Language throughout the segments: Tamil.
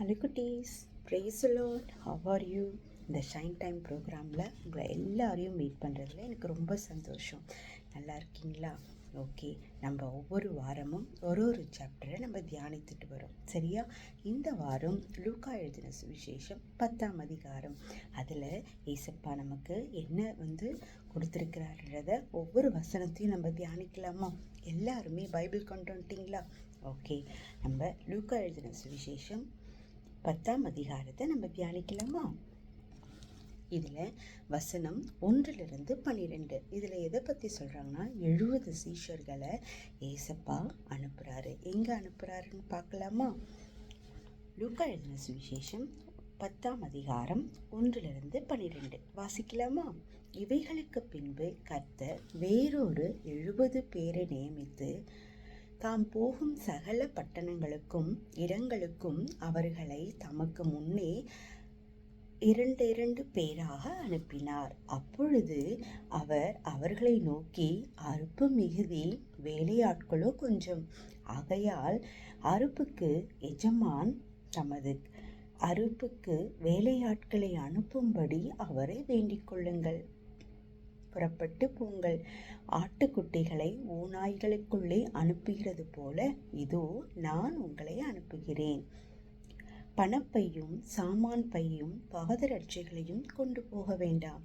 ஹலோ குட்டீஸ், praise Lord. How are you? இந்த ஷைன் டைம் ப்ரோக்ராமில் உங்களை எல்லாரையும் மீட் பண்ணுறதுல எனக்கு ரொம்ப சந்தோஷம். நல்லா இருக்கீங்களா? ஓகே, நம்ம ஒவ்வொரு வாரமும் ஒரு சாப்டரை நம்ம தியானித்துட்டு வரோம், சரியா? இந்த வாரம் லூக்கா எழுதின சுவிசேஷம் 10ஆம் அதிகாரம். அதில் ஏசப்பா நமக்கு என்ன கொடுத்துருக்கிறாருன்றத ஒவ்வொரு வசனத்தையும் நம்ம தியானிக்கலாமா? எல்லாருமே பைபிள் கொண்டு வந்துட்டிங்களா? ஓகே, நம்ம லூக்கா எழுதின சுவிசேஷம் 10ஆம் அதிகாரத்தை நம்ம தியானிக்கலாமா? இதில் வசனம் 1-12. இதில் எதை பற்றி சொல்கிறாங்கன்னா, 70 சீஷர்களை ஏசப்பா அனுப்புகிறாரு. எங்கே அனுப்புகிறாருன்னு பார்க்கலாமா? லூக்கா எழுதின சுவிசேஷம் 10ஆம் அதிகாரம் 1-12 வாசிக்கலாமா? இவைகளுக்கு பின்பு கர்த்தர் வேறொரு 70 பேரை நியமித்து தாம் போகும் சகல பட்டணங்களுக்கும் இடங்களுக்கும் அவர்களை தமக்கு முன்னே 2 பேராக அனுப்பினார். அப்பொழுது அவர் அவர்களை நோக்கி, அறுப்பு மிகுதி, வேலையாட்களோ கொஞ்சம். ஆகையால் அறுப்புக்கு எஜமான் தமது அறுப்புக்கு வேலையாட்களை அனுப்பும்படி அவரை வேண்டிக் கொள்ளுங்கள். புறப்பட்டு போங்கள். ஆட்டுக்குட்டிகளை ஓநாய்களுக்குள்ளே அனுப்புகிறது போல இதோ நான் உங்களை அனுப்புகிறேன். பணப்பையும் சாமான் பையும் பாதரட்சைகளையும் கொண்டு போக வேண்டாம்.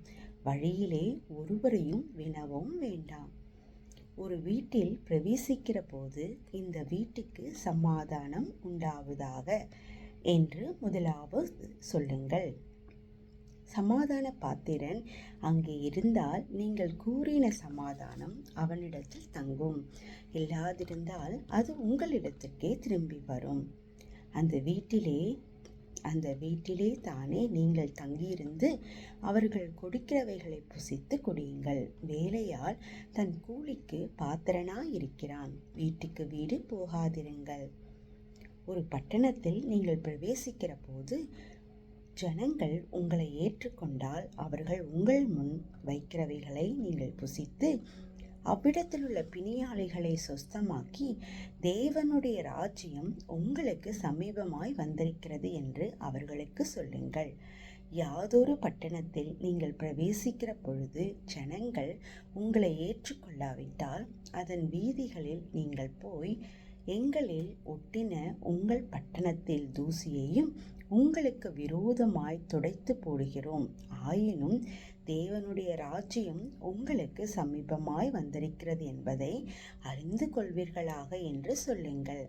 வழியிலே ஒருவரையும் வினவும் வேண்டாம். ஒரு வீட்டில் பிரவேசிக்கிற போது இந்த வீட்டுக்கு சமாதானம் உண்டாவதாக என்று முதலாவது சொல்லுங்கள். சமாதான பாத்திரன் அங்கே இருந்தால் நீங்கள் கூறின சமாதானம் அவனிடத்தில் தங்கும். இல்லாதிருந்தால் அது உங்களிடத்திற்கே திரும்பி வரும். அந்த வீட்டிலே தானே நீங்கள் தங்கியிருந்து அவர்கள் கொடுக்கிறவைகளை புசித்து குடியுங்கள். வேலையால் தன் கூலிக்கு பாத்திரனாயிருக்கிறான். வீட்டுக்கு வீடு போகாதிருங்கள். ஒரு பட்டணத்தில் நீங்கள் பிரவேசிக்கிற போது ஜனங்கள் உங்களை ஏற்றுக்கொண்டால் அவர்கள் உங்கள் முன் வைக்கிறவைகளை நீங்கள் புசித்து அவ்விடத்தில் உள்ள பிணியாளிகளை சொஸ்தமாக்கி, தேவனுடைய ராஜ்யம் உங்களுக்கு சமீபமாய் வந்திருக்கிறது என்று அவர்களுக்கு சொல்லுங்கள். யாதொரு பட்டணத்தில் நீங்கள் பிரவேசிக்கிற பொழுது ஜனங்கள் உங்களை ஏற்றுக்கொள்ளாவிட்டால் அதன் வீதிகளில் நீங்கள் போய், எங்களில் ஒட்டின உங்கள் பட்டணத்தில் தூசியையும் உங்களுக்கு விரோதமாய் துடைத்து போடுகிறோம். ஆயினும் தேவனுடைய ராஜ்யம் உங்களுக்கு சமீபமாய் வந்திருக்கிறது என்பதை அறிந்து கொள்வீர்களாக என்று சொல்லுங்கள்.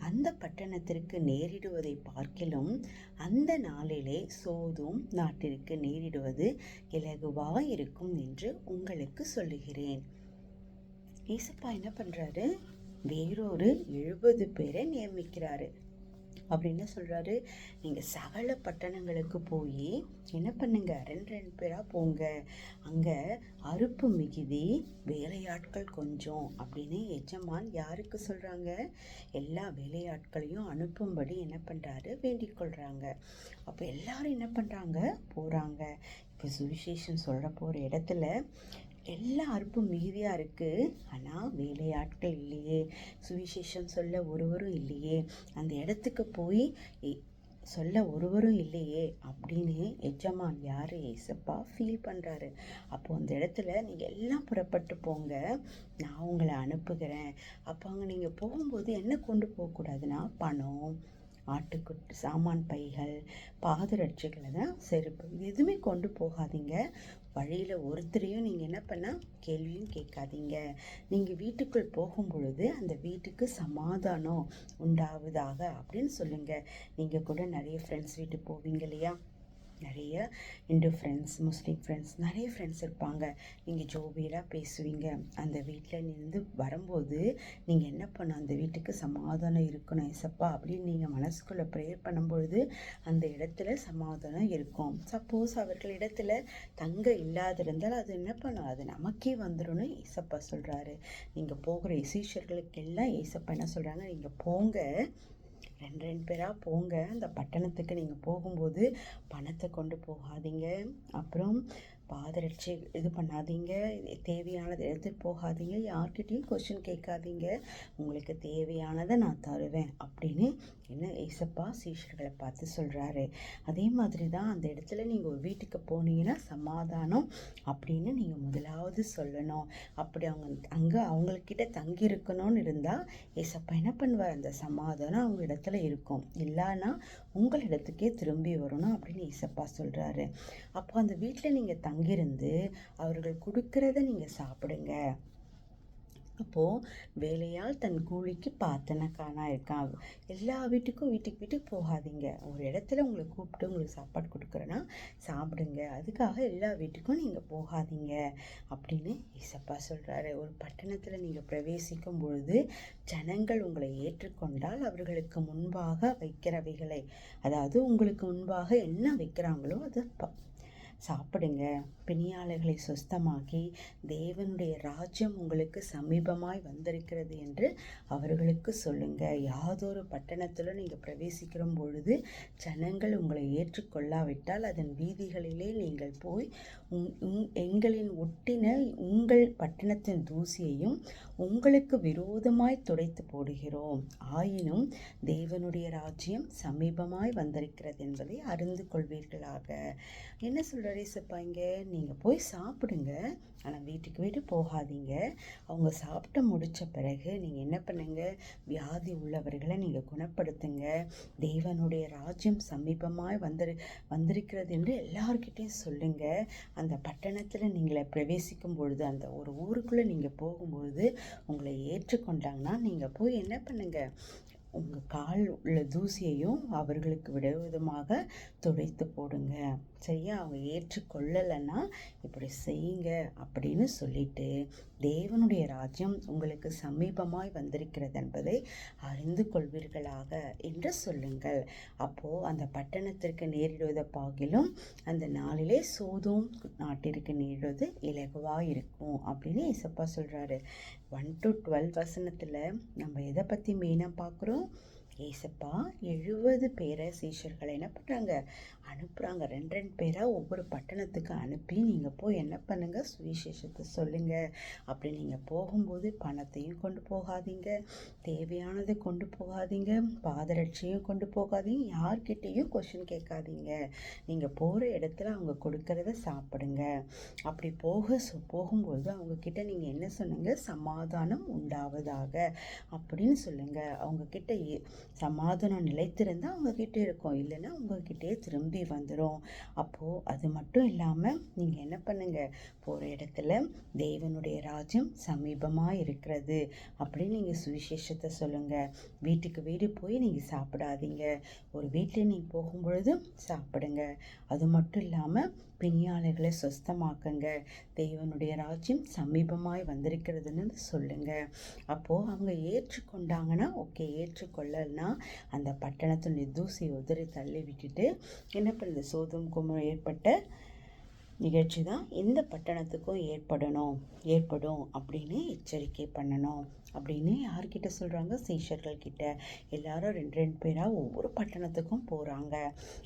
அந்த பட்டணத்திற்கு நேரிடுவதை பார்க்கிலும் அந்த நாளிலே சோதோம் நாட்டிற்கு நேரிடுவது இலகுவாயிருக்கும் என்று உங்களுக்கு சொல்லுகிறேன். ஏசப்பா என்ன பண்றாரு? வேறொரு 70 பேரை நியமிக்கிறாரு. அப்படின்னு சொல்கிறாரு. நீங்கள் சகல பட்டணங்களுக்கு போய் என்ன பண்ணுங்க, 2 பேராக போங்க. அங்கே அறுப்பு மிகுதி, வேலையாட்கள் கொஞ்சம் அப்படின்னு எஜமான் யாருக்கு சொல்கிறாங்க? எல்லா வேலையாட்களையும் அனுப்பும்படி என்ன பண்ணுறாரு? வேண்டிக் கொள்கிறாங்க. அப்போ எல்லாரும் என்ன பண்ணுறாங்க? போகிறாங்க. இப்போ சுவிசேஷம் சொல்கிற போகிற இடத்துல எல்லா அறுப்பும் மிகுதியாக இருக்குது, ஆனால் வேலையாட்கள் இல்லையே, சுவிசேஷம் சொல்ல ஒருவரும் இல்லையே, அந்த இடத்துக்கு போய் சொல்ல ஒருவரும் இல்லையே அப்படின்னு எஜமான் யார்? ஏசப்பா ஃபீல் பண்ணுறாரு. அப்போது அந்த இடத்துல நீங்கள் எல்லாம் புறப்பட்டு போங்க, நான் உங்களை அனுப்புகிறேன். அப்போ அங்கே நீங்கள் போகும்போது என்ன கொண்டு போகக்கூடாதுன்னா, பணம், ஆட்டுக்குட்டி, சாமான் பைகள், பாதரட்சைகளை தான், செருப்பு, இது எதுவுமே கொண்டு போகாதீங்க. வழியில் ஒருத்தரையும் நீங்கள் என்ன பண்ணால் கேள்வியும் கேட்காதீங்க. நீங்கள் வீட்டுக்குள் போகும் பொழுது அந்த வீட்டுக்கு சமாதானம் உண்டாவதாக அப்படின்னு சொல்லுங்கள். நீங்கள் கூட நிறைய ஃப்ரெண்ட்ஸ் வீட்டுக்கு போவீங்க இல்லையா? நிறைய இந்து ஃப்ரெண்ட்ஸ், முஸ்லீம் ஃப்ரெண்ட்ஸ், நிறைய ஃப்ரெண்ட்ஸ் இருப்பாங்க. நீங்கள் ஜோவியலாக பேசுவீங்க. அந்த வீட்டில் இருந்து வரும்போது நீங்கள் என்ன பண்ணணும்? அந்த வீட்டுக்கு சமாதானம் இருக்கணும் ஏசப்பா அப்படின்னு நீங்கள் மனசுக்குள்ளே ப்ரேயர் பண்ணும்பொழுது அந்த இடத்துல சமாதானம் இருக்கும். சப்போஸ் அவர்களிடத்துல தங்க இல்லாதிருந்தால் அது என்ன பண்ணும்? அது நமக்கே வந்துடும் ஏசப்பா சொல்கிறாரு. நீங்கள் போகிற சீஷர்களுக்கெல்லாம் ஏசப்பா என்ன சொல்கிறாங்க? நீங்கள் போங்க, 2 பேராக போங்க. அந்த பட்டணத்துக்கு நீங்கள் போகும்போது பணத்தை கொண்டு போகாதீங்க, அப்புறம் பாதரட்சை இது பண்ணாதீங்க, தேவையானதை எடுத்துகிட்டு போகாதீங்க, யார்கிட்டையும் கொஸ்டின் கேட்காதீங்க, உங்களுக்கு தேவையானதை நான் தருவேன் அப்படின்னு என்ன ஏசப்பா சீஷர்களை பார்த்து சொல்கிறாரு. அதே மாதிரி தான் அந்த இடத்துல நீங்கள் ஒரு வீட்டுக்கு போனீங்கன்னா சமாதானம் அப்படின்னு நீங்கள் முதலாவது சொல்லணும். அப்படி அங்கே அவங்கக்கிட்ட தங்கி இருக்கணும்னு இருந்தால் ஏசப்பா என்ன பண்ணுவார், அந்த சமாதானம் அவங்க இடத்துல இருக்கும். இல்லைன்னா உங்களிடத்துக்கே திரும்பி வரணும் அப்படின்னு ஏசப்பா சொல்கிறாரு. அப்போ அந்த வீட்டில் நீங்கள் தங்கியிருந்து அவர்கள் கொடுக்கறத நீங்கள் சாப்பிடுங்க. அப்போது வேலையால் தன் கூலிக்கு பார்த்தனக்கானா இருக்கான். எல்லா வீட்டுக்கு போகாதீங்க. ஒரு இடத்துல உங்களை கூப்பிட்டு உங்களுக்கு சாப்பாடு கொடுக்குறேன்னா சாப்பிடுங்க. அதுக்காக எல்லா வீட்டுக்கும் நீங்கள் போகாதீங்க அப்படின்னு ஏசப்பா சொல்கிறாரு. ஒரு பட்டணத்தில் நீங்கள் பிரவேசிக்கும் பொழுது ஜனங்கள் உங்களை ஏற்றுக்கொண்டால் அவர்களுக்கு முன்பாக வைக்கிறவைகளை, அதாவது உங்களுக்கு முன்பாக என்ன வைக்கிறாங்களோ அதை சாப்பிடுங்க. பிணியாளர்களை சுஸ்தமாக்கி தேவனுடைய ராஜ்யம் உங்களுக்கு சமீபமாய் வந்திருக்கிறது என்று அவர்களுக்கு சொல்லுங்க. யாதொரு பட்டணத்தில் நீங்கள் பிரவேசிக்கிற பொழுது ஜனங்கள் உங்களை ஏற்றுக்கொள்ளாவிட்டால் அதன் வீதிகளிலே நீங்கள் போய் எங்களின் ஒட்டின உங்கள் பட்டணத்தின் தூசியையும் உங்களுக்கு விரோதமாய் துடைத்து போடுகிறோம். ஆயினும் தேவனுடைய ராஜ்யம் சமீபமாய் வந்திருக்கிறது என்பதை அறிந்து கொள்வீர்களாக. என்ன சொல்கிறாரு ஏசப்பா இங்கே? நீங்கள் போய் சாப்பிடுங்க, ஆனால் வீட்டுக்கு போகாதீங்க. அவங்க சாப்பிட்டு முடித்த பிறகு நீங்கள் என்ன பண்ணுங்க, வியாதி உள்ளவர்களை நீங்கள் குணப்படுத்துங்க. தேவனுடைய ராஜ்யம் சமீபமாய் வந்திருக்கிறது என்று எல்லார்கிட்டையும் சொல்லுங்க. அந்த பட்டணத்தில் நீங்களை பிரவேசிக்கும் பொழுது, அந்த ஒரு ஊருக்குள்ளே நீங்கள் போகும்பொழுது உங்களை ஏற்றுக்கொண்டாங்கன்னா நீங்கள் போய் என்ன பண்ணுங்க, உங்கள் கால் உள்ள தூசியையும் அவர்களுக்கு விரோதமாக துடைத்து போடுங்க. சரியா? அவங்க ஏற்றுக்கொள்ளலைன்னா இப்படி செய்யுங்க அப்படின்னு சொல்லிட்டு தேவனுடைய ராஜ்யம் உங்களுக்கு சமீபமாய் வந்திருக்கிறது என்பதை அறிந்து கொள்வீர்களாக என்று சொல்லுங்கள். அப்போது அந்த பட்டணத்திற்கு நேரிடுவதை பாகிலும் அந்த நாளிலே சோதோம் நாட்டிற்கு நேரிடுவது இலகுவாக இருக்கும் அப்படின்னு ஏசப்பா சொல்கிறாரு. 1 to 12 வசனத்தில் நம்ம எதை பற்றி மெயினாக பார்க்குறோம்? ஏசப்பா 70 பேரை சீஷர்களை என்ன பண்ணுறாங்க, அனுப்புகிறாங்க. 2 பேராக ஒவ்வொரு பட்டணத்துக்கு அனுப்பி நீங்கள் போய் என்ன பண்ணுங்கள், சுவிசேஷத்தை சொல்லுங்கள். அப்படி நீங்கள் போகும்போது பணத்தையும் கொண்டு போகாதீங்க, தேவையானதை கொண்டு போகாதீங்க, பாதரட்சையும் கொண்டு போகாதீங்க, யார்கிட்டையும் கொஷின் கேட்காதீங்க. நீங்கள் போகிற இடத்துல அவங்க கொடுக்கறத சாப்பிடுங்க. அப்படி போகும்போது அவங்கக்கிட்ட நீங்கள் என்ன சொன்னீங்க, சமாதானம் உண்டாவதாக அப்படின்னு சொல்லுங்கள். அவங்கக்கிட்ட சமாதானம் நிலைத்திருந்தால் அவங்கக்கிட்ட இருக்கும், இல்லைன்னா உங்ககிட்டயே திரும்பி வந்துடும். அப்போது அது மட்டும் இல்லாமல் நீங்கள் என்ன பண்ணுங்கள், போகிற இடத்துல தேவனுடைய ராஜ்யம் சமீபமாக இருக்கிறது அப்படின்னு நீங்கள் சுவிசேஷத்தை சொல்லுங்கள். வீட்டுக்கு போய் நீங்கள் சாப்பிடாதீங்க, ஒரு வீட்டில் நீங்கள் போகும்பொழுது சாப்பிடுங்க. அது மட்டும் இல்லாமல் பிணியாளர்களை சுஸ்தமாக்குங்க, தேவனுடைய ராஜ்யம் சமீபமாய் வந்திருக்கிறதுன்னு சொல்லுங்க. அப்போது அவங்க ஏற்றுக்கொண்டாங்கன்னா ஓகே, ஏற்றுக்கொள்ளலைன்னா அந்த பட்டணத்தினுடைய தூசி உதறி தள்ளி விட்டுட்டு என்ன பண்ணுறது, சோதோம் குமோரா ஏற்பட்ட நிகழ்ச்சி தான் இந்த பட்டணத்துக்கும் ஏற்படும் அப்படின்னு எச்சரிக்கை பண்ணணும் அப்படின்னு யார்கிட்ட சொல்கிறாங்க, சீஷர்கள்கிட்ட. எல்லாரும் 2 பேராக ஒவ்வொரு பட்டணத்துக்கும் போகிறாங்க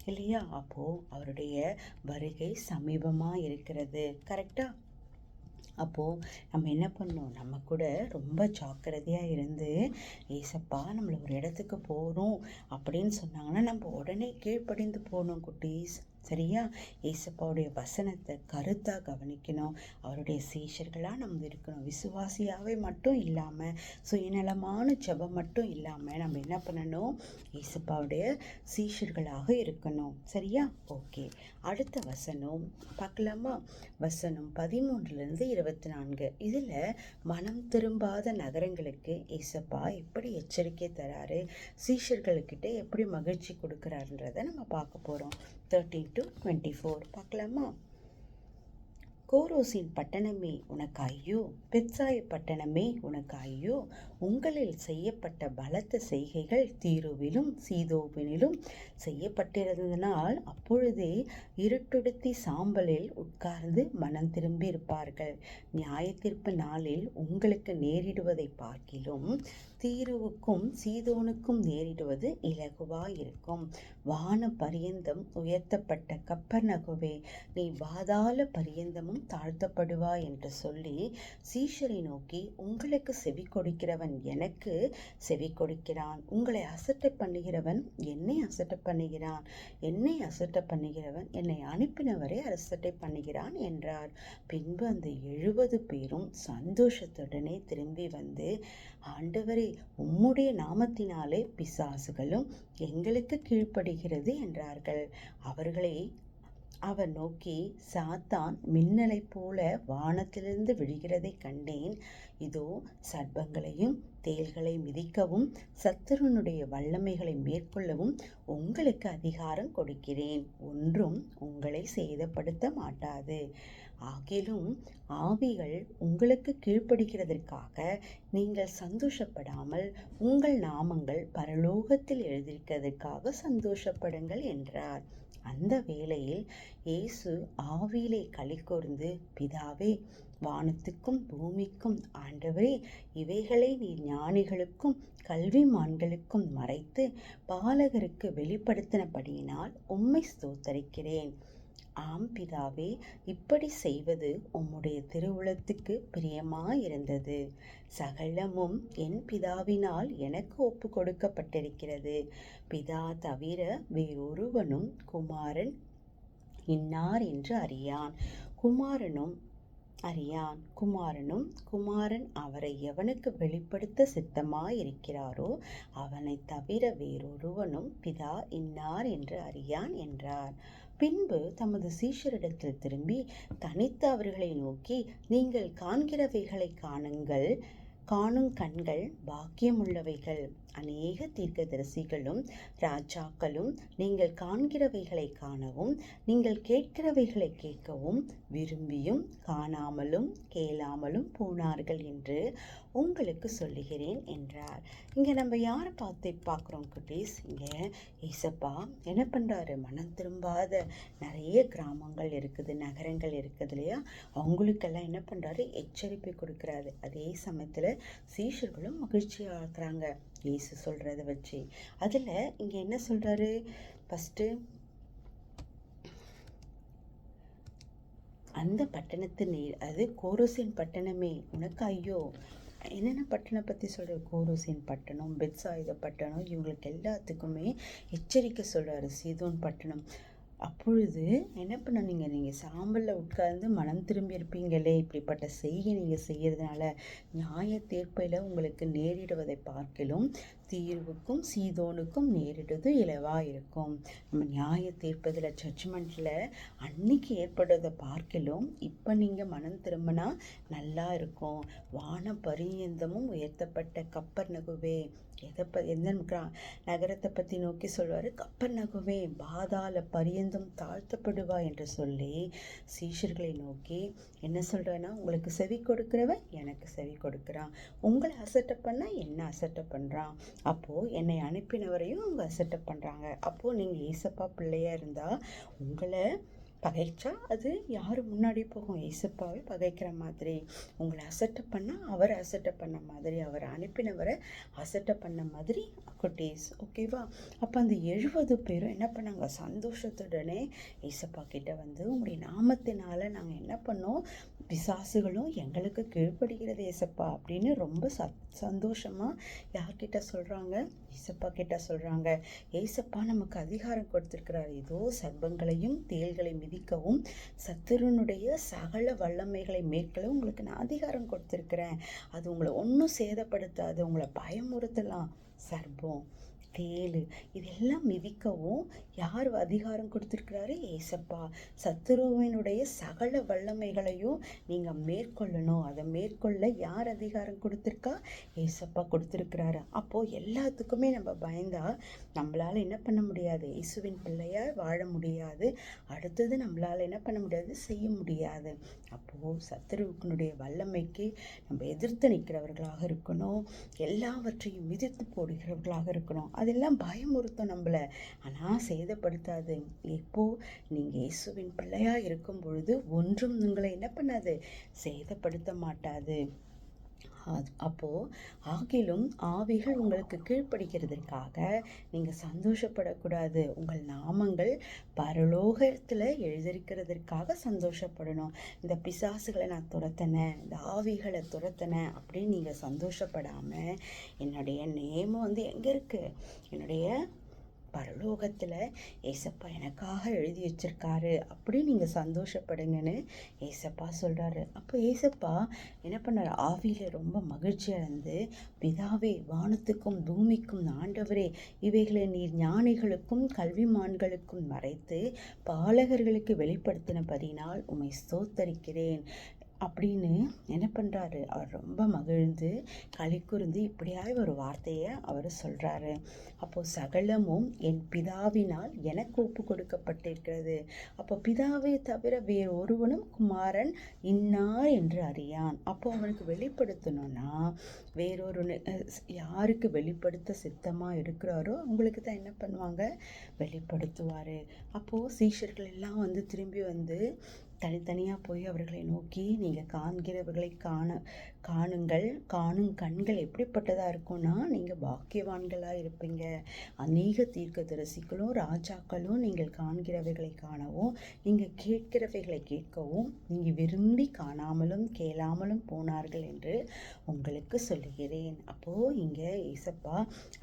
இல்லையா? அப்போது அவருடைய வருகை சமீபமாக இருக்கிறது. கரெக்டாக? அப்போது நம்ம என்ன பண்ணோம், நம்ம கூட ரொம்ப ஜாக்கிரதையாக இருந்து ஏசப்பா நம்மளை ஒரு இடத்துக்கு போகிறோம் அப்படின்னு சொன்னாங்கன்னா நம்ம உடனே கீழ்ப்படிந்து போகணும் குட்டீஸ். சரியா? ஏசப்பாவுடைய வசனத்தை கருத்தாக கவனிக்கணும். அவருடைய சீஷர்களாக நம்ம இருக்கணும். விசுவாசியாகவே மட்டும் இல்லாமல், சுயநலமான ஜெபம் மட்டும் இல்லாமல் நம்ம என்ன பண்ணணும், ஏசப்பாவுடைய சீஷர்களாக இருக்கணும். சரியா? ஓகே, அடுத்த வசனம் பார்க்கலாமா? வசனம் 13 24. இதில் மனம் திரும்பாத நகரங்களுக்கு ஏசப்பா எப்படி எச்சரிக்கை தராரு, சீஷர்களுக்கிட்ட எப்படி மகிழ்ச்சி கொடுக்குறாருன்றதை நம்ம பார்க்க போகிறோம். 13 to 24 பார்க்கலாமா? கோரோசின் பட்டணமே உனக்கு ஐயோ, பெத்சாய் பட்டணமே உனக்கு ஐயோ, உங்களில் செய்யப்பட்ட பலத்த செய்கைகள் தீருவிலும் சீதோவினிலும் செய்யப்பட்டிருந்தனால் அப்பொழுதே இருட்டுடுத்தி சாம்பலில் உட்கார்ந்து மனம் திரும்பி இருப்பார்கள். நியாயத்தீர்ப்பு நாளில் உங்களுக்கு நேரிடுவதை பார்க்கிலும் தீருவுக்கும் சீதோனுக்கும் நேரிடுவது இலகுவாயிருக்கும். வான பரியந்தம் உயர்த்தப்பட்ட கப்பர்நகுவே, நீ பாதாள பரியந்தமும் தாழ்த்தப்படுவாய் என்று சொல்லி சீஷரை நோக்கி, உங்களுக்கு செவி கொடுக்கிறவன் எனக்கு செவி கொடுக்கிறான், உங்களை அசட்டை பண்ணுகிறவன் என்னை அசட்டை பண்ணுகிறான், என்னை அசட்டை பண்ணுகிறவன் என்னை அனுப்பினவரை அசட்டை பண்ணுகிறான் என்றார். பின்பு அந்த 70 பேரும் சந்தோஷத்துடனே திரும்பி வந்து, ஆண்டவரே, உம்முடைய நாமத்தினாலே பிசாசுகளும் எங்களுக்கு கீழ்ப்படுகிறது என்றார்கள். அவர்களை அவர் நோக்கி, சாத்தான் மின்னலைப் போல வானத்திலிருந்து விழுகிறதை கண்டேன். இதோ, சர்ப்பங்களையும் தேள்களை மிதிக்கவும் சத்துருனுடைய வல்லமைகளை மேற்கொள்ளவும் உங்களுக்கு அதிகாரம் கொடுக்கிறேன். ஒன்றும் உங்களை சேதப்படுத்த மாட்டாது. ஆகிலும் ஆவிகள் உங்களுக்கு கீழ்ப்படுகிறதற்காக நீங்கள் சந்தோஷப்படாமல் உங்கள் நாமங்கள் பரலோகத்தில் எழுதியிருக்கிறதற்காக சந்தோஷப்படுங்கள் என்றார். அந்த வேளையில் இயேசு ஆவியிலே களி கூர்ந்து, பிதாவே, வானத்துக்கும் பூமிக்கும் ஆண்டவரே, இவைகளை நீர் ஞானிகளுக்கும் கல்விமான்களுக்கும் மறைத்து பாலகருக்கு வெளிப்படுத்தினபடியினால் உம்மை ஸ்தோத்தரிக்கிறேன். ஆம் பிதாவே, இப்படி செய்வது உம்முடைய திருவுளத்துக்கு பிரியமாயிருந்தது. சகலமும் என் பிதாவினால் எனக்கு ஒப்பு கொடுக்கப்பட்டிருக்கிறது. பிதா தவிர வேறொருவனும் குமாரன் இன்னார் என்று அறியான், குமாரன் அவரை எவனுக்கு வெளிப்படுத்த சித்தமாயிருக்கிறாரோ அவனை தவிர வேறொருவனும் பிதா இன்னார் என்று அறியான் என்றார். பின்பு தமது சீஷரிடத்தில் திரும்பி தனித்து அவர்களை நோக்கி, நீங்கள் காண்கிறவைகளை காணும் கண்கள் பாக்கியமுள்ளவைகள். அநேக தீர்க்கதரிசிகளும் ராஜாக்களும் நீங்கள் காண்கிறவைகளை காணவும் நீங்கள் கேட்கிறவைகளை கேட்கவும் விரும்பியும் காணாமலும் கேளாமலும் போனார்கள் என்று உங்களுக்கு சொல்லுகிறேன் என்றார். இங்கே நம்ம யாரை பார்க்குறோம் குட்டீஸ்? இங்கே ஏசப்பா என்ன பண்ணுறாரு? மனம் திரும்பாத நிறைய கிராமங்கள் இருக்குது, நகரங்கள் இருக்குது இல்லையா? அவங்களுக்கெல்லாம் என்ன பண்ணுறாரு? எச்சரிப்பை கொடுக்குறாரு. அதே சமயத்தில் சீஷர்களும் மகிழ்ச்சியாக இருக்கிறாங்க இயேசு சொல்கிறத வச்சு. அதில் இங்கே என்ன சொல்கிறாரு? ஃபஸ்ட்டு அந்த பட்டணத்து நீர், அது கோரோசின் பட்டணமே, உனக்கு ஐயோ. என்னென்ன பட்டணம் பற்றி சொல்கிற? கோரோசின் பட்டணம், பெத்சாயிதா பட்டணம், இவங்களுக்கு எல்லாத்துக்குமே எச்சரிக்கை சொல்கிறாரு. சீதோன் பட்டணம். அப்பொழுது என்ன பண்ணீங்க? நீங்கள் சாம்பலில் உட்கார்ந்து மனம் திரும்பி இருப்பீங்களே, இப்படிப்பட்ட செய்கை நீங்கள் செய்கிறதுனால நியாய தீர்ப்பையில் உங்களுக்கு நேரிடுவதை பார்க்கிலும் தீர்வுக்கும் சீதோனுக்கும் நேரிடுவது இலவாக இருக்கும். நம்ம நியாய தீர்ப்பதில், ஜட்ஜ்மெண்ட்டில் அன்னைக்கு ஏற்படுறதை பார்க்கிலும் இப்போ நீங்கள் மனம் திரும்பினா நல்லா இருக்கும். வான பரியந்தமும் உயர்த்தப்பட்ட கப்பர்நகுவே, எந்த நகரத்தை பற்றி நோக்கி சொல்வார்? கப்பர்நகுவே, பாதாள பரியந்தம் தாழ்த்தப்படுவா என்று சொல்லி சீஷர்களை நோக்கி என்ன சொல்கிறேன்னா, உங்களுக்கு செவி கொடுக்கிறவன் எனக்கு செவி கொடுக்குறான், உங்களை அசட்டை பண்ண என்ன அசட்டை பண்ணுறான், அப்போது என்னை அனுப்பினவரையும் அவங்க அசட்டை பண்ணுறாங்க. அப்போது நீங்கள் ஏசப்பா பிள்ளையாக இருந்தால் உங்களை பகைச்சா அது யார் முன்னாடி போகும்? ஏசப்பாவை பகைக்கிற மாதிரி. உங்களை அசட்டை பண்ணால் அவர் அசட்டை பண்ண மாதிரி, அவர் அனுப்பினவரை அசட்டை பண்ண மாதிரி குட்டீஸ். ஓகேவா? அப்போ அந்த 70 பேரும் என்ன பண்ணாங்க? சந்தோஷத்துடனே ஏசப்பா கிட்ட வந்து, உங்களுடைய நாமத்தினால நாங்கள் என்ன பண்ணோம்? பிசாசுகளும் எங்களுக்கு கீழ்ப்படுகிறது ஏசப்பா அப்படின்னு ரொம்ப சந்தோஷமாக யார்கிட்ட சொல்கிறாங்க? ஏசப்பா கிட்ட சொல்கிறாங்க. ஏசப்பா நமக்கு அதிகாரம் கொடுத்துருக்கிறார். இதோ, சர்ப்பங்களையும் தேள்களையும் மிதிக்கவும் சத்துருனுடைய சகல வல்லமைகளை மேற்கொள்ளவும் உங்களுக்கு நான் அதிகாரம் கொடுத்துருக்கிறேன். அது உங்களை ஒன்றும் சேதப்படுத்தாது. உங்களை பயமுறுத்தலாம். சர்ப்பம், தேள் இதெல்லாம் மிதிக்கவும் யார் அதிகாரம் கொடுத்துருக்கிறாரு? ஏசப்பா. சத்துருவினுடைய சகல வல்லமைகளையும் நீங்கள் மேற்கொள்ளணும். அதை மேற்கொள்ள யார் அதிகாரம் கொடுத்துருக்கா? ஏசப்பா கொடுத்துருக்கிறாரு. அப்போது எல்லாத்துக்குமே நம்ம பயந்தா நம்மளால் என்ன பண்ண முடியாது? இயேசுவின் பிள்ளையாக வாழ முடியாது. அடுத்தது நம்மளால் என்ன பண்ண முடியாது? செய்ய முடியாது. அப்போது சத்துருவினுடைய வல்லமைக்கு நம்ம எதிர்த்து நிற்கிறவர்களாக இருக்கணும். எல்லாவற்றையும் மிதித்து போடுகிறவர்களாக இருக்கணும். அதெல்லாம் பயமுறுத்தும் நம்மளை, ஆனால் சேதப்படுத்தாது. எப்போ நீங்கள் இயேசுவின் பிள்ளையாக இருக்கும் பொழுது ஒன்றும் உங்களை என்ன பண்ணாது? சேதப்படுத்த மாட்டாது. அப்போ ஆகிலும் ஆவிகள் உங்களுக்கு கீழ்ப்படிக்கிறதற்காக நீங்க சந்தோஷப்படக்கூடாது. உங்கள் நாமங்கள் பரலோகத்துல எழுதியிருக்கிறதற்காக சந்தோஷப்படணும். இந்த பிசாசுகளை நான் துரத்தினேன், இந்த ஆவிகளை துரத்தினேன் அப்படின்னு நீங்க சந்தோஷப்படாம, என்னுடைய நேமம் எங்க இருக்கு, என்னுடைய பரலோகத்துல ஏசப்பா எனக்காக எழுதி வச்சிருக்காரு அப்படி நீங்க சந்தோஷப்படுங்கன்னு ஏசப்பா சொல்றாரு. அப்போ ஏசப்பா என்ன பண்ணாரு, ஆவியில ரொம்ப மகிழ்ச்சி அடைந்து, பிதாவே, வானத்துக்கும் பூமிக்கும் ஆண்டவரே, இவைகளை நீர் ஞானிகளுக்கும் கல்விமான்களுக்கும் மறைத்து பாலகர்களுக்கு வெளிப்படுத்தினபடினால் உம்மை ஸ்தோத்தரிக்கிறேன் அப்படின்னு என்ன பண்ணுறாரு. அவர் ரொம்ப மகிழ்ந்து களி கூர்ந்து இப்படியாய் ஒரு வார்த்தையை அவர் சொல்கிறாரு. அப்போது சகலமும் என் பிதாவினால் எனக்கு ஒப்பு கொடுக்கப்பட்டிருக்கிறது. அப்போ பிதாவை தவிர வேறு ஒருவனும் குமாரன் இன்னார் என்று அறியான். அப்போ அவனுக்கு வெளிப்படுத்தணும்னா வேறொரு யாருக்கு வெளிப்படுத்த சித்தமாக இருக்கிறாரோ அவங்களுக்கு தான் என்ன பண்ணுவாங்க, வெளிப்படுத்துவார். அப்போது சீஷர்கள் எல்லாம் திரும்பி தனித்தனியாக போய் அவர்களை நோக்கி, நீங்கள் காண்கிறவர்களை காணுங்கள், காணும் கண்கள் எப்படிப்பட்டதாக இருக்கும்னா நீங்கள் பாக்கியவான்களாக இருப்பீங்க. அநேக தீர்க்கதரிசிகளும் ராஜாக்களும் நீங்கள் காண்கிறவைகளை காணவும், நீங்கள் கேட்கிறவைகளை கேட்கவும், நீங்கள் விரும்பி காணாமலும் கேளாமலும் போனார்கள் என்று உங்களுக்கு சொல்லுகிறேன். அப்போது இங்கே ஏசப்பா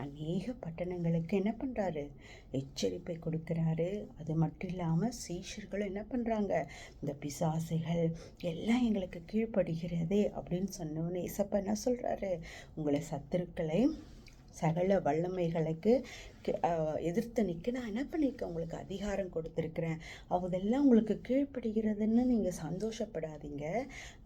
அநேக பட்டணங்களுக்கு என்ன பண்ணுறாரு, எச்சரிப்பை கொடுக்குறாரு. அது மட்டும் இல்லாமல் சீஷர்களும் என்ன பண்ணுறாங்க, இந்த பிசாசுகள் எல்லாம் எங்களுக்கு கீழ்ப்படுகிறதே அப்படின்னு சொன்னோன்னு ஏசப்பா என்ன சொல்கிறாரு, உங்களை சத்துருக்களை சகல வல்லமைகளுக்கு எதிர்த்து நிற்க நான் என்ன பண்ணியிருக்கேன், உங்களுக்கு அதிகாரம் கொடுத்துருக்குறேன், அதெல்லாம் உங்களுக்கு கீழ்ப்படுகிறதுன்னு நீங்கள் சந்தோஷப்படாதீங்க.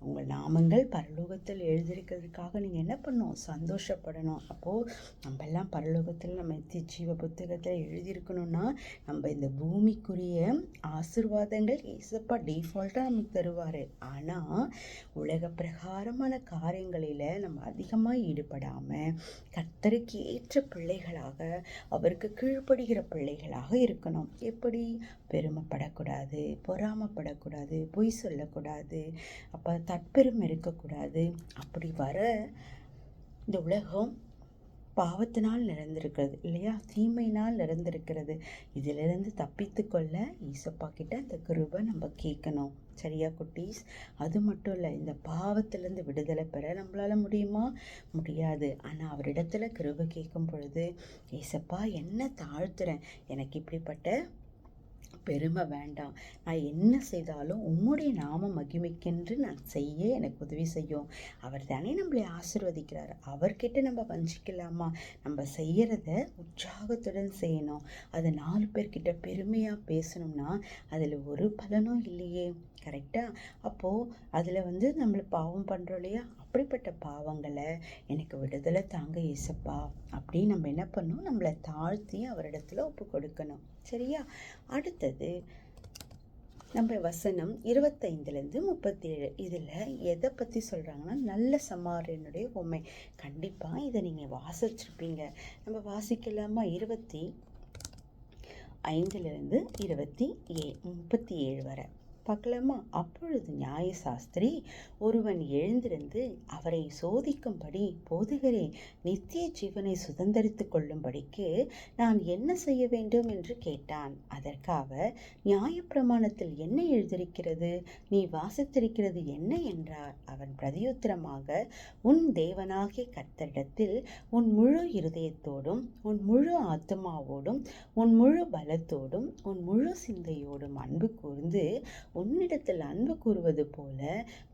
உங்கள் நாமங்கள் பரலோகத்தில் எழுதியிருக்கிறதுக்காக நீங்கள் என்ன பண்ணணும், சந்தோஷப்படணும். அப்போது நம்ம எல்லாம் பரலோகத்தில் நம்ம ஜீவ புத்தகத்தில் எழுதியிருக்கணும்னா நம்ம இந்த பூமிக்குரிய ஆசீர்வாதங்கள் ஏசப்பா டிஃபால்ட்டாக நமக்கு தருவார். ஆனால் உலக பிரகாரமான காரியங்களில் நம்ம அதிகமாக ஈடுபடாமல் கர்த்தருக்கு ஏற்ற பிள்ளைகளாக, அவருக்கு கீழ்ப்படுகிற பிள்ளைகளாக இருக்கணும். எப்படி, பெருமைப்படக்கூடாது, பொறாமப்படக்கூடாது, பொய் சொல்லக்கூடாது, அப்போ தற்பெருமை இருக்கக்கூடாது. அப்படி வர இந்த உலகம் பாவத்தினால் நிறைந்திருக்கிறது இல்லையா, தீமையினால் நிறைந்திருக்கிறது. இதிலிருந்து தப்பித்து கொள்ள ஈசப்பா கிட்ட அந்த கிருபை நம்ம கேட்கணும். சரியா குட்டீஸ்? அது மட்டும் இல்லை, இந்த பாவத்திலேருந்து விடுதலை பெற நம்மளால முடியுமா? முடியாது. ஆனால் அவரிடத்துல கிருபை கேட்கும் பொழுது, ஏசப்பா என்ன தாழ்த்துறேன், எனக்கு இப்படிப்பட்ட பெருமை வேண்டாம், நான் என்ன செய்தாலும் உம்முடைய நாம மகிமைக்கென்று நான் செய்ய எனக்கு உதவி செய்யும். அவர் தானே நம்மளை ஆசீர்வதிக்கிறார், அவர்கிட்ட நம்ம வஞ்சிக்கலாமா? நம்ம செய்யறத உற்சாகத்துடன் செய்யணும். அது 4 பேர்கிட்ட பெருமையாக பேசணும்னா அதில் ஒரு பலனும் இல்லையே. கரெக்டாக? அப்போது அதில் நம்மளை பாவம் பண்ணுறோம் இல்லையா, அப்படிப்பட்ட பாவங்களை எனக்கு விடுதலை தாங்க ஏசப்பா அப்படின்னு நம்ம என்ன பண்ணணும், நம்மளை தாழ்த்தி அவரிடத்துல ஒப்பு கொடுக்கணும். சரியா? அடுத்தது நம்ம வசனம் 25-37 இதில் எதை பற்றி சொல்கிறாங்கன்னா, நல்ல சமாரியனுடைய உண்மை. கண்டிப்பாக இதை நீங்கள் வாசிச்சிருப்பீங்க. நம்ம வாசிக்கலாமா? 25 37 வரை பார்க்கலாமா? அப்பொழுது நியாயசாஸ்திரி ஒருவன் எழுந்திருந்து அவரை சோதிக்கும்படி, போதகரே, நித்திய ஜீவனை சுதந்தரித்து கொள்ளும்படிக்கு நான் என்ன செய்ய வேண்டும் என்று கேட்டான். அதற்காக, நியாயப்பிரமாணத்தில் என்ன எழுதியிருக்கிறது, நீ வாசித்திருக்கிறது என்ன என்றார். அவன் பிரதியுத்தரமாக, உன் தேவனாகிய கர்த்தரிடத்தில் உன் முழு இருதயத்தோடும், உன் முழு ஆத்மாவோடும், உன் முழு பலத்தோடும், உன் முழு சிந்தையோடும் அன்பு கூர்ந்து உன்னிடத்தில் அன்பு கூறுவது போல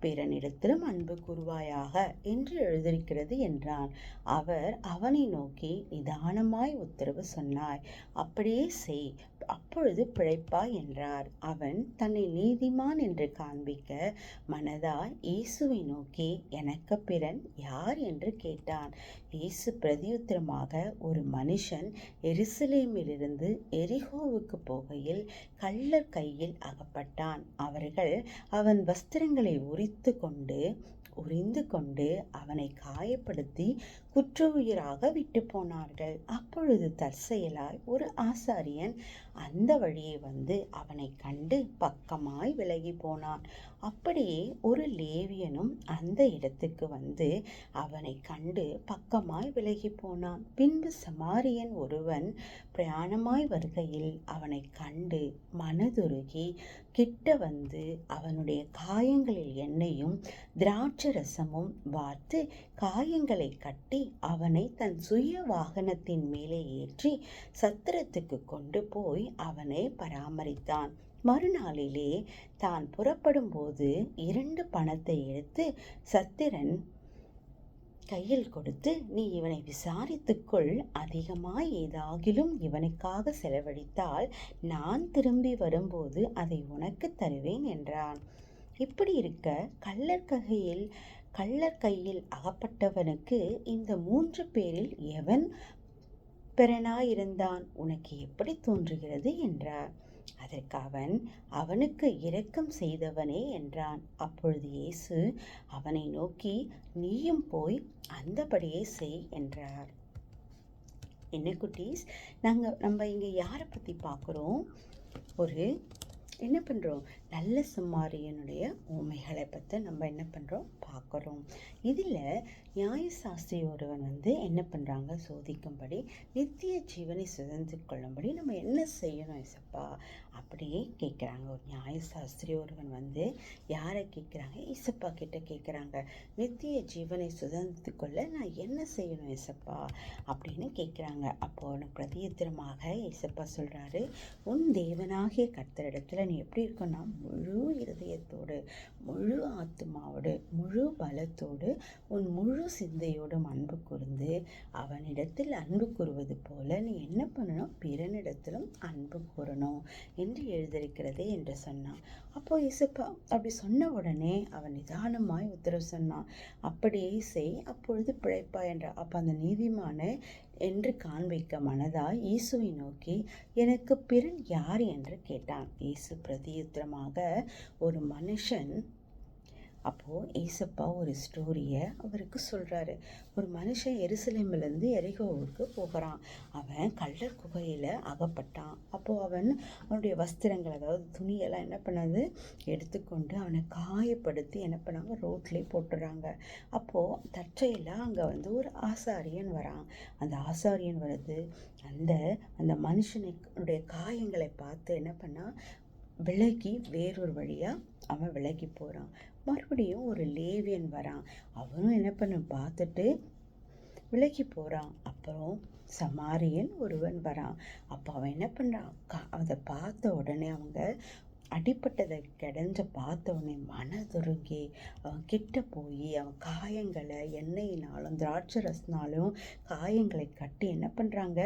பிறனிடத்திலும் அன்பு கூறுவாயாக என்று எழுதியிருக்கிறது என்றான். அவர் அவனை நோக்கி, நிதானமாய் உத்தரவு சொன்னாய், அப்படியே செய், அப்பொழுது பிழைப்பாய் என்றார். அவன் தன்னை நீதிமான் என்று காண்பிக்க மனதாய் இயேசுவை நோக்கி, எனக்கு பிறன் யார் என்று கேட்டான். இயேசு பிரதியுத்தரமாக, ஒரு மனுஷன் எருசலேமிலிருந்து எரிகோவுக்கு போகையில் கள்ளர் கையில் அகப்பட்டான். அவர்கள் அவன் வஸ்திரங்களை உரிந்து கொண்டு அவனை காயப்படுத்தி குற்றுயிராக விட்டு போனார்கள். அப்பொழுது தற்செயலாய் ஒரு ஆசாரியன் அந்த வழியே வந்து அவனை கண்டு பக்கமாய் விலகி போனான். அப்படியே ஒரு லேவியனும் அந்த இடத்துக்கு வந்து அவனை கண்டு பக்கமாய் விலகி போனான். பின்பு சமாரியன் ஒருவன் பிரயாணமாய் வருகையில் அவனை கண்டு மனதுருகி கிட்ட வந்து அவனுடைய காயங்களில் எண்ணெயும் திராட்சரசமும் வார்த்து காயங்களை கட்டி அவனை தன் சுய வாகனத்தின் மேலே ஏற்றி சத்திரத்துக்கு கொண்டு போய் அவனை பராமரித்தான். மறுநாளிலே தான் புறப்படும் போது 2 பணத்தை எடுத்து சத்திரன் கையில் கொடுத்து, நீ இவனை விசாரித்துக்கொள், அதிகமாய் ஏதாகிலும் இவனுக்காக செலவழித்தால் நான் திரும்பி வரும்போது அதை உனக்கு தருவேன் என்றான். இப்படி இருக்க கள்ளர் கையில் அகப்பட்டவனுக்கு இந்த 3 பேரில் எவன் பெறனாயிருந்தான், உனக்கு எப்படி தோன்றுகிறது என்றார். அதற்கு அவன், அவனுக்கு இரக்கம் செய்தவனே என்றான். அப்பொழுது இயேசு அவனை நோக்கி, நீயும் போய் அந்தபடியே செய் என்றார். என்ன குட்டீஸ், நம்ம இங்கே யாரை பற்றி பார்க்குறோம்? என்ன பண்ணுறோம்? நல்ல சமாரியனுடைய உண்மைகளை பற்றி நம்ம என்ன பண்ணுறோம்? பார்க்குறோம். இதில் நியாயசாஸ்திரி ஒருவன் வந்து என்ன பண்ணுறாங்க? சோதிக்கும்படி நித்திய ஜீவனை சுதந்திர கொள்ளும்படி நம்ம என்ன செய்யணும் இசப்பா அப்படியே கேட்குறாங்க. ஒரு நியாயசாஸ்திரி ஒருவன் வந்து யாரை கேட்குறாங்க? இசப்பா கிட்ட கேட்குறாங்க. நித்திய ஜீவனை சுதந்திர கொள்ள நான் என்ன செய்யணும் இசப்பா அப்படின்னு கேட்குறாங்க. அப்போ அவனுக்கு பிரதியுத்தரமாக இசப்பா சொல்கிறாரு, உன் தேவனாகிய கர்த்தரிடத்துல நீ எப்படி இருக்கணும்னா முழு இருதயத்தோடு, முழு ஆத்மாவோடு, முழு பலத்தோடு, உன் முழு சிந்தையோடும் அன்பு கூர்ந்து அவனிடத்தில் அன்பு கூறுவது போல நீ என்ன பண்ணணும்? பிறனிடத்திலும் அன்பு கூறணும் என்று எழுதியிருக்கிறதே என்று சொன்னான். அப்போ இசப்பா அப்படி சொன்ன உடனே அவன் நிதானமாய் உத்தரவு சொன்னான், அப்படியே செய், அப்பொழுது பிழைப்பா என்றார். அப்போ அந்த நீதிமான என்று காண்பிக்க மனதாய் இயேசுவை நோக்கி, எனக்கு பிறன் யார் என்று கேட்டான். இயேசு பிரதியுத்தரமாக, ஒரு மனுஷன். அப்போது ஏசப்பா ஒரு ஸ்டோரியை அவருக்கு சொல்கிறாரு. ஒரு மனுஷன் எருசலேமிலேருந்து எரிகோவுக்கு போகிறான். அவன் கள்ளர் குகையில் அகப்பட்டான். அப்போது அவனுடைய வஸ்திரங்கள், அதாவது துணியெல்லாம் என்ன பண்ணது, எடுத்துக்கொண்டு அவனை காயப்படுத்தி என்ன பண்ணாங்க? ரோட்லேயே போட்டுறாங்க. அப்போது தற்செயலாக அங்கே வந்து ஒரு ஆசாரியன் வரான். அந்த ஆசாரியன் வருது, அந்த மனுஷனுடைய காயங்களை பார்த்து என்ன பண்ணால் விலகி வேறொரு வழியாக அவன் விலகி போகிறான். மறுபடியும் ஒரு லேவியன் வரான். அவனும் என்ன பண்ண பார்த்துட்டு விலகி போகிறான். அப்புறம் சமாரியன் ஒருவன் வரான். அப்போ அவன் என்ன பண்ணுறான்? அதை பார்த்த உடனே அவங்க அடிப்பட்டதை கிடஞ்ச பார்த்த உடனே மனதுருங்கி அவன் கிட்ட போய் அவன் காயங்களை எண்ணெயினாலும் திராட்சரசனாலும் காயங்களை கட்டி என்ன பண்ணுறாங்க?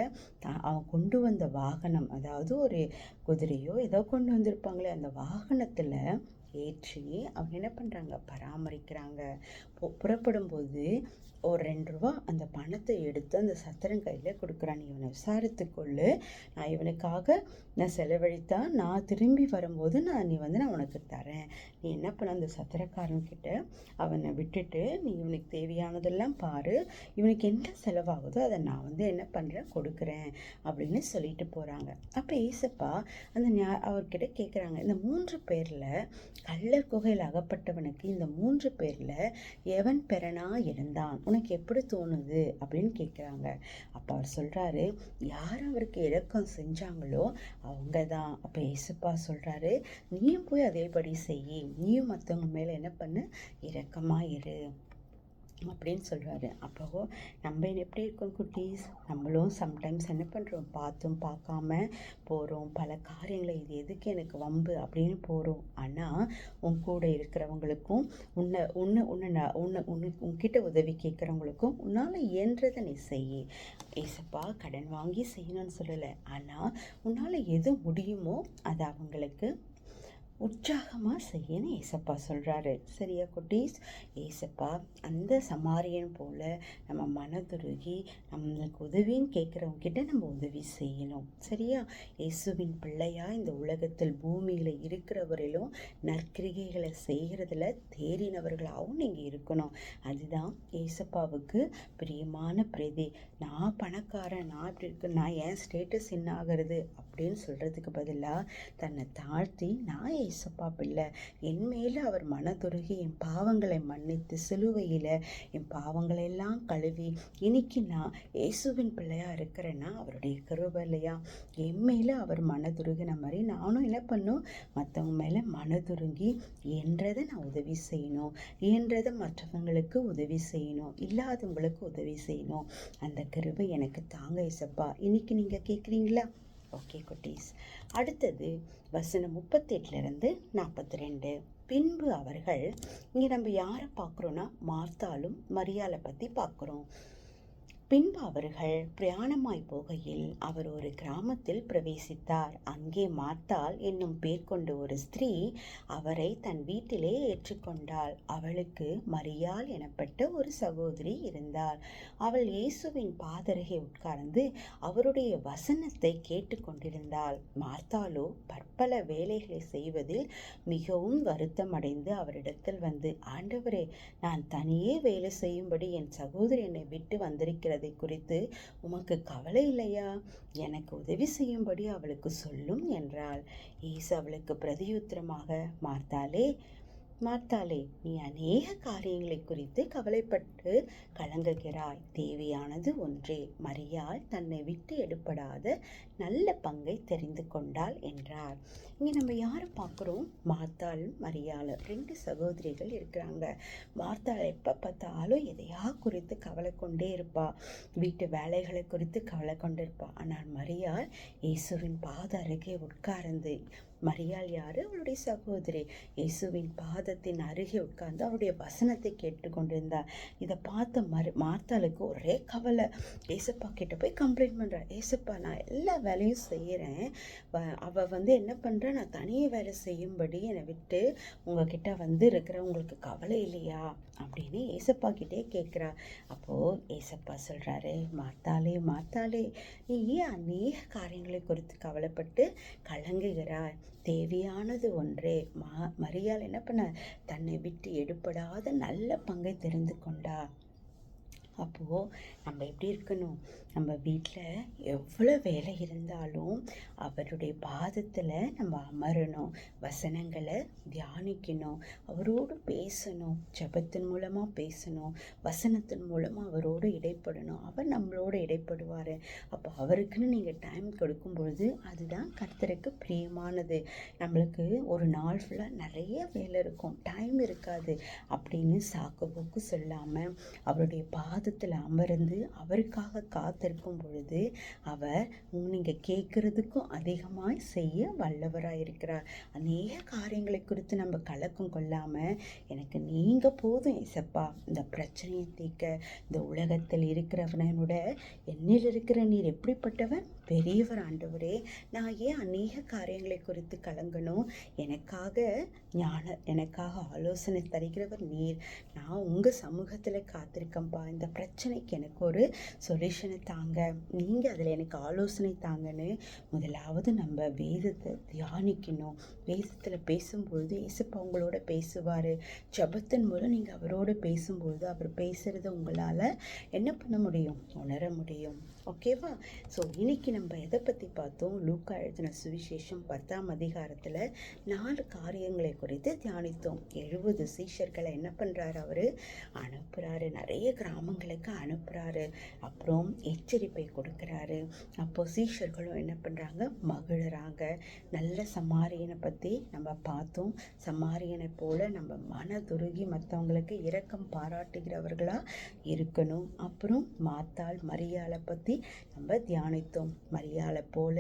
அவன் கொண்டு வந்த வாகனம், அதாவது ஒரு குதிரையோ ஏதோ கொண்டு வந்திருப்பாங்களே, அந்த வாகனத்தில் ஏற்றி அவங்க என்ன பண்ணுறாங்க? பராமரிக்கிறாங்க. புறப்படும்போது ஒரு 2 ரூபா அந்த பணத்தை எடுத்து அந்த சத்திரன் கையில் கொடுக்குறான். நீ இவனை விசாரித்துக்கொள்ளு, நான் இவனுக்காக நான் செலவழித்தா நான் திரும்பி வரும்போது நான் உனக்கு தரேன். நீ என்ன பண்ண? அந்த சத்திரக்காரன்கிட்ட அவனை விட்டுட்டு நீ இவனுக்கு தேவையானதெல்லாம் பாரு, இவனுக்கு என்ன செலவாகுதோ அதை நான் என்ன பண்ணுறேன்? கொடுக்குறேன் அப்படின்னு சொல்லிட்டு போகிறாங்க. அப்போ ஏசப்பா அவர்கிட்ட கேட்குறாங்க, இந்த 3 பேரில் கள்ளர் குகையில் அகப்பட்டவனுக்கு இந்த 3 பேரில் எவன் பெறனா இருந்தான், உனக்கு எப்படி தோணுது அப்படின்னு கேட்குறாங்க. அப்போ அவர் சொல்கிறாரு, யார் அவருக்கு இரக்கம் செஞ்சாங்களோ அவங்க தான். அப்போ ஏசப்பா சொல்கிறாரு, நீயும் போய் அதேபடி செய், நீயும் மற்றவங்க மேலே என்ன பண்ணு? இரக்கமாக இரு அப்படின்னு சொல்கிறாரு. அப்போ நம்ம எப்படி இருக்கோம் குட்டீஸ்? நம்மளும் சம்டைம்ஸ் என்ன பண்ணுறோம்? பார்த்தும் பார்க்காம போகிறோம். பல காரியங்களை இது எதுக்கு எனக்கு வம்பு அப்படின்னு போகிறோம். ஆனால் உன் கூட இருக்கிறவங்களுக்கும் உன்கிட்ட உதவி கேட்குறவங்களுக்கும் உன்னால் இயன்றதை நீ செய். ஏசப்பா கடன் வாங்கி செய்யணும்னு சொல்லலை, ஆனால் உன்னால் எது முடியுமோ அதை அவங்களுக்கு உற்சாகமாக செய்யன்னு ஏசப்பா சொல்கிறாரு. சரியா குட்டீஸ்? ஏசப்பா அந்த சமாரியன் போல் நம்ம மனதுருகி நம்மளுக்கு உதவின்னு கேட்குறவங்க கிட்ட நம்ம உதவி செய்யணும். சரியா? இயேசுவின் பிள்ளையா இந்த உலகத்தில் பூமியில் இருக்கிறவரையிலும் நற்கிரிகைகளை செய்கிறதுல தேறினவர்களாகவும் நீங்கள் இருக்கணும். அதுதான் ஏசப்பாவுக்கு பிரியமான பிரதி. நான் பணக்காரன், நான் இப்படி இருக்கு, நான் ஏன் ஸ்டேட்டஸ் என்ன ஆகிறது அப்படின்னு சொல்கிறதுக்கு பதிலாக தன்னை தாழ்த்தி, நான் ஏசப்பா பிள்ளை, என் மேலே அவர் மனதுருகி என் பாவங்களை மன்னித்து சிலுவையில் என் பாவங்களெல்லாம் கழுவி இன்னைக்கு நான் இயேசுவின் பிள்ளையாக இருக்கிறேன்னா அவருடைய கிருபை இல்லையா? என் மேலே அவர் மனதுருகின மாதிரி நானும் என்ன பண்ணும், மற்றவங்க மேலே மனதுருங்கி என்றதை நான் உதவி செய்யணும், என்றதை மற்றவங்களுக்கு உதவி செய்யணும், இல்லாதவங்களுக்கு உதவி செய்யணும். அந்த கிருபை எனக்கு தாங்க ஏசப்பா. இன்னைக்கு நீங்கள் கேட்குறீங்களா? ஓகே குட்டீஸ். அடுத்தது வசனம் 38 42. பின்பு அவர்கள், இங்கே நம்ம யாரை பார்க்குறோன்னா மார்த்தாலும் மரியாளை பற்றி பார்க்குறோம். பின்பு அவர்கள் பிரயாணமாய் போகையில் அவர் ஒரு கிராமத்தில் பிரவேசித்தார். அங்கே மார்த்தாள் என்னும் பேர் கொண்ட ஒரு ஸ்திரீ அவரை தன் வீட்டிலே ஏற்றுக்கொண்டாள். அவளுக்கு மரியாள் எனப்பட்ட ஒரு சகோதரி இருந்தாள். அவள் இயேசுவின் பாதருகே உட்கார்ந்து அவருடைய வசனத்தை கேட்டுக்கொண்டிருந்தாள். மார்த்தாளோ பற்பல வேலைகளை செய்வதில் மிகவும் வருத்தமடைந்து அவரிடத்தில் வந்து, ஆண்டவரே, நான் தனியே வேலை செய்யும்படி என் சகோதரி என்னை விட்டு வந்திருக்கிறது குறித்து உமக்கு கவலை இல்லையா? எனக்கு உதவி செய்யும்படி அவளுக்கு சொல்லும் என்றாள். இயேசு அவளுக்கு பிரதியுத்தரமாக, மார்த்தாளே, நீ அநேக காரியங்களை குறித்து கவலைப்பட்டு கலங்குகிறாய். தேவையானது ஒன்றே. மரியாள் தன்னை விட்டு எடுபடாத நல்ல பங்கை தெரிந்து கொண்டாள் என்றார். இங்கே நம்ம யாரை பார்க்குறோம்? மார்த்தாளும் மரியாளும் 2 சகோதரிகள் இருக்கிறாங்க. மார்த்தாள் எப்போ பார்த்தாலும் எதையா குறித்து கவலை கொண்டே இருப்பா, வீட்டு வேலைகளை குறித்து கவலை கொண்டு இருப்பா. ஆனால் மரியாள் இயேசுவின் பாத அருகே உட்கார்ந்து, மரியாள் யாரு? அவளுடைய சகோதரி. இயேசுவின் பாதத்தின் அருகே உட்கார்ந்து அவருடைய வசனத்தை கேட்டுக்கொண்டிருந்தார். இதை பார்த்த மார்த்தாளுக்கு ஒரே கவலை. ஏசப்பா கிட்ட போய் கம்ப்ளைண்ட் பண்ணுறா, ஏசப்பா நான் எல்லா வேலையும் செய்கிறேன், அவள் என்ன பண்ணுறா, நான் தனியே வேலை செய்யும்படி என்னை விட்டு உங்ககிட்ட இருக்கிற உங்களுக்கு கவலை இல்லையா அப்படின்னு ஏசப்பா கிட்டே கேட்குறா. அப்போது ஏசப்பா சொல்கிறாரு, மார்த்தாளே, நீ ஏன் அநேக காரியங்களை குறித்து கவலைப்பட்டு கலங்குகிறாய்? தேவையானது ஒன்றே. மரியாள் என்ன பண்ண, தன்னை விட்டு எடுபடாத நல்ல பங்கை தெரிந்து கொண்டா. அப்போது நம்ம எப்படி இருக்கணும்? நம்ம வீட்டில் எவ்வளோ வேலை இருந்தாலும் அவருடைய பாதத்தில் நம்ம அமரணும், வசனங்களை தியானிக்கணும், அவரோடு பேசணும், ஜெபத்தின் மூலமாக பேசணும், வசனத்தின் மூலமாக அவரோடு இடைப்படணும். அவர் நம்மளோடு இடைப்படுவார். அப்போ அவருக்குன்னு நீங்கள் டைம் கொடுக்கும் பொழுது அதுதான் கர்த்தருக்கு பிரியமானது. நம்மளுக்கு ஒரு நாள் ஃபுல்லாக நிறைய வேலை இருக்கும், டைம் இருக்காது அப்படின்னு சாக்கு போக்கு சொல்லாமல் அவருடைய பாதத்தில் அமர்ந்து அவருக்காக காத்திருக்கும் பொழுது அவர் நீங்கள் கேட்குறதுக்கும் அதிகமாய் செய்ய வல்லவராக இருக்கிறார். அநேக காரியங்களை குறித்து நம்ம கலக்கம் கொள்ளாமல், எனக்கு நீங்கள் போதும் ஏசப்பா, இந்த பிரச்சனையை தீர்க்க, இந்த உலகத்தில் இருக்கிறவனோட என்னில் இருக்கிற நீர் எப்படிப்பட்டவன்? பெரியவர் ஆண்டவரே, நான் ஏன் அநேக காரியங்களை குறித்து கலங்கணும்? எனக்காக ஆலோசனை தருகிறவர் நீர். நான் உங்கள் சமூகத்தில் காத்திருக்கேன்ப்பா. இந்த பிரச்சனைக்கு எனக்கு ஒரு சொல்யூஷனை தாங்க, நீங்கள் அதில் எனக்கு ஆலோசனை தாங்கன்னு முதலாவது நம்ம வேதத்தை தியானிக்கணும். வேதத்தில் பேசும்பொழுது இயேசுப்பா உங்களோட பேசுவார். ஜெபத்தின் மூலம் நீங்கள் அவரோடு பேசும்பொழுது அவர் பேசுகிறத உங்களால் என்ன பண்ண முடியும்? உணர முடியும். ஓகேவா? ஸோ இன்னைக்கு நம்ம எதை பற்றி பார்த்தோம்? லூக்கா எழுதின சுவிசேஷம் 10ஆம் அதிகாரத்தில் 4 காரியங்களை குறித்து தியானித்தோம். 70 சீஷர்களை என்ன பண்ணுறாரு? அவர் அனுப்புகிறாரு, நிறைய கிராமங்களுக்கு அனுப்புகிறாரு. அப்புறம் எச்சரிப்பை கொடுக்குறாரு. அப்போ சீஷர்களும் என்ன பண்ணுறாங்க? மகிழ்கிறாங்க. நல்ல சமாரியனை பற்றி நம்ம பார்த்தோம். சமாரியனை போல நம்ம மனதுருகி மற்றவங்களுக்கு இரக்கம் பாராட்டுகிறவர்களாக இருக்கணும். அப்புறம் மார்த்தாள் மரியாளை பற்றி நம்ம தியானித்தோம். மரியாளை போல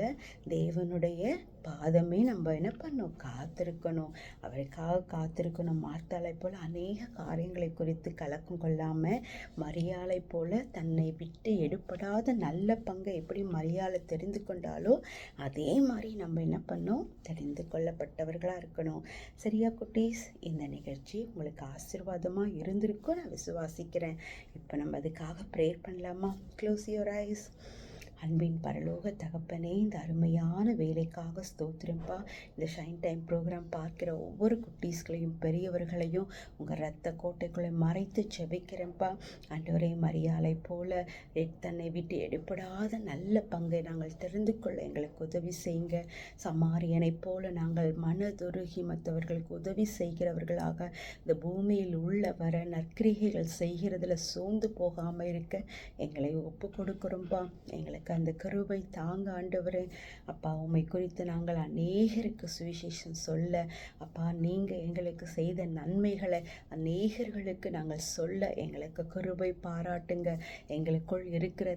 தேவனுடைய பாதமே நம்ம என்ன பண்ணணும், காத்திருக்கணும். அவருக்காக காத்திருக்கணும். மார்த்தாளை போல அநேக காரியங்களை குறித்து கலக்கம் கொள்ளாமல், மரியாளை போல தன்னை விட்டு எடுபடாத நல்ல பங்கை எப்படி மரியாளை தெரிந்து கொண்டாலோ அதே மாதிரி நம்ம என்ன பண்ணோம், தெரிந்து கொள்ளப்பட்டவர்களாக இருக்கணும். சரியா குட்டீஸ்? இந்த நிகழ்ச்சி உங்களுக்கு ஆசீர்வாதமாக இருந்திருக்கும் நான் விசுவாசிக்கிறேன். இப்போ நம்ம அதுக்காக ப்ரேயர் பண்ணலாமா? Close your eyes. அன்பின் பரலோக தகப்பனே, இந்த அருமையான வேலைக்காக ஸ்தோத்திரம்பா. இந்த ஷைன் டைம் ப்ரோக்ராம் பார்க்கிற ஒவ்வொரு குட்டீஸ்களையும் பெரியவர்களையும் உங்கள் ரத்த கோட்டைக்குள்ளே மறைத்து ஜெபிக்கிறேன்ப்பா. ஆண்டவரே, மரியாளை போல தன்னை விட்டு எடுபடாத நல்ல பங்கை நாங்கள் தெரிந்து கொள்ள எங்களுக்கு உதவி செய்யுங்க. சமாரியனை போல நாங்கள் மனதுருகி மற்றவர்களுக்கு உதவி செய்கிறவர்களாக இந்த பூமியில் உள்ள வர நற்கிரிகைகள் செய்கிறதுல சோர்ந்து போகாமல் இருக்க எங்களை ஒப்பு கொடுக்குறோம்ப்பா. எங்களுக்கு அந்த கிருபை தாங்க ஆண்டவரே. அப்பா, உம்மை குறித்து நாங்கள் அநேகருக்கு சுவிசேஷம் சொல்ல, அப்பா நீங்கள் எங்களுக்கு செய்த நன்மைகளை அநேகர்களுக்கு நாங்கள் சொல்ல எங்களுக்கு கிருபை பாராட்டுங்க. எங்களுக்குள் இருக்கிற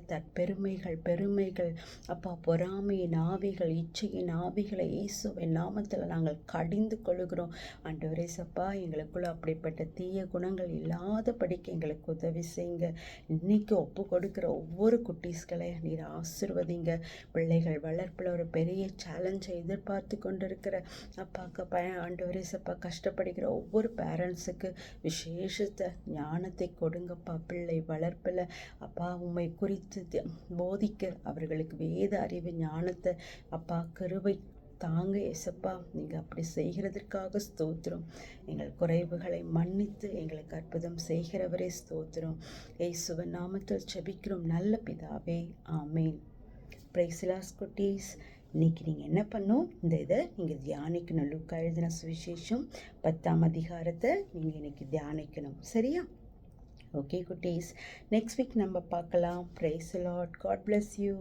பெருமைகள் அப்பா, பொறாமையின் ஆவிகள், இச்சையின் ஆவிகளை இயேசுவின் நாமத்தில் நாங்கள் கடிந்து கொள்கிறோம் ஆண்டவரே. சப்பா, எங்களுக்குள்ள அப்படிப்பட்ட தீய குணங்கள் இல்லாதபடிக்கு எங்களுக்கு உதவி செய்யுங்க. இன்னைக்கு ஒப்பு கொடுக்கிற ஒவ்வொரு குட்டீஸ்களை நீர் ஆசீர்வதிங்க. பிள்ளைகள் வளர்ப்பில் ஒரு பெரிய சேலஞ்சை எதிர்பார்த்து கொண்டிருக்கிற அப்பாக்கு ஆண்டவரே சப்பா, கஷ்டப்படுகிற ஒவ்வொரு பேரண்ட்ஸுக்கு விசேஷத்தை ஞானத்தை கொடுங்கப்பா. பிள்ளை வளர்ப்பில் அப்பா உம்மை குறித்து போதிக்க அவர்களுக்கு வேத அறிவு ஞானத்தை அப்பா கிருபை தாங்க ஏசப்பா. நீங்கள் அப்படி செய்கிறதற்காக ஸ்தோத்திரம். எங்கள் குறைவுகளை மன்னித்து எங்களுக்கு அற்புதம் செய்கிறவரே ஸ்தோத்திரம். இயேசுவின் நாமத்தில் ஜெபிக்கிறோம் நல்ல பிதாவே, ஆமேன். பிரைஸ் தி லார்ட் குட்டீஸ். இன்னைக்கு நீங்கள் என்ன பண்ணணும், இந்த இதை நீங்கள் தியானிக்கணும். லூக்கா எழுதின சுவிசேஷம் 10ஆம் அதிகாரத்தை நீங்கள் இன்னைக்கு தியானிக்கணும். சரியா? ஓகே குட்டீஸ், நெக்ஸ்ட் வீக் நம்ம பார்க்கலாம். Praise the Lord. God bless you.